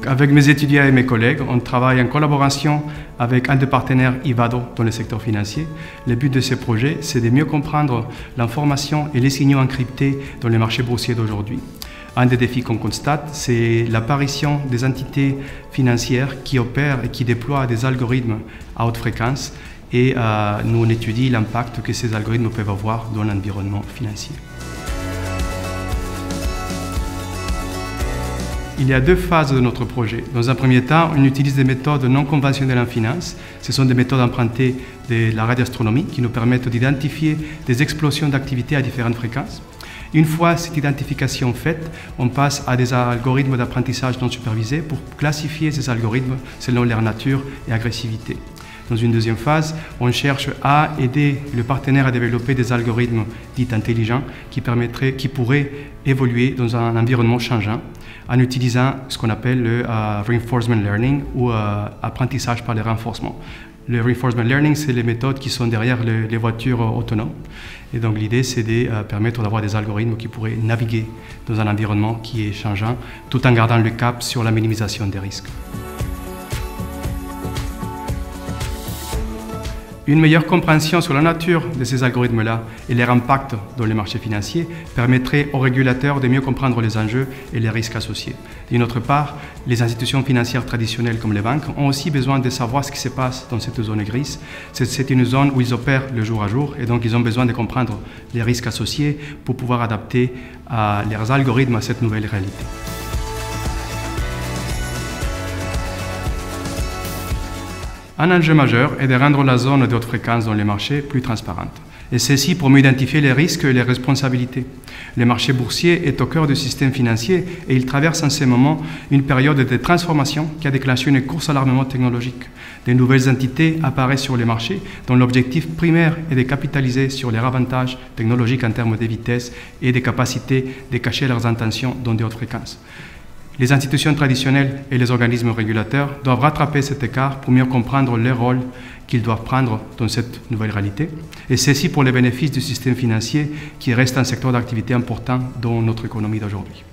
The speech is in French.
Avec mes étudiants et mes collègues, on travaille en collaboration avec un des partenaires Ivado dans le secteur financier. Le but de ce projet, c'est de mieux comprendre l'information et les signaux encryptés dans les marchés boursiers d'aujourd'hui. Un des défis qu'on constate, c'est l'apparition des entités financières qui opèrent et qui déploient des algorithmes à haute fréquence et nous on étudie l'impact que ces algorithmes peuvent avoir dans l'environnement financier. Il y a deux phases de notre projet. Dans un premier temps, on utilise des méthodes non conventionnelles en finance. Ce sont des méthodes empruntées de la radioastronomie qui nous permettent d'identifier des explosions d'activité à différentes fréquences. Une fois cette identification faite, on passe à des algorithmes d'apprentissage non supervisés pour classifier ces algorithmes selon leur nature et agressivité. Dans une deuxième phase, on cherche à aider le partenaire à développer des algorithmes dits intelligents qui pourraient évoluer dans un environnement changeant en utilisant ce qu'on appelle le reinforcement learning ou apprentissage par le renforcement. Le reinforcement learning, c'est les méthodes qui sont derrière les voitures autonomes. Et donc l'idée, c'est de permettre d'avoir des algorithmes qui pourraient naviguer dans un environnement qui est changeant, tout en gardant le cap sur la minimisation des risques. Une meilleure compréhension sur la nature de ces algorithmes-là et leur impact dans les marchés financiers permettrait aux régulateurs de mieux comprendre les enjeux et les risques associés. D'une autre part, les institutions financières traditionnelles comme les banques ont aussi besoin de savoir ce qui se passe dans cette zone grise. C'est une zone où ils opèrent le jour à jour et donc ils ont besoin de comprendre les risques associés pour pouvoir adapter leurs algorithmes à cette nouvelle réalité. Un enjeu majeur est de rendre la zone de haute fréquence dans les marchés plus transparente. Et ceci pour mieux identifier les risques et les responsabilités. Le marché boursier est au cœur du système financier et il traverse en ce moment une période de transformation qui a déclenché une course à l'armement technologique. De nouvelles entités apparaissent sur les marchés dont l'objectif primaire est de capitaliser sur leurs avantages technologiques en termes de vitesse et de capacité de cacher leurs intentions dans de hautes fréquences. Les institutions traditionnelles et les organismes régulateurs doivent rattraper cet écart pour mieux comprendre le rôle qu'ils doivent prendre dans cette nouvelle réalité. Et ceci pour les bénéfices du système financier qui reste un secteur d'activité important dans notre économie d'aujourd'hui.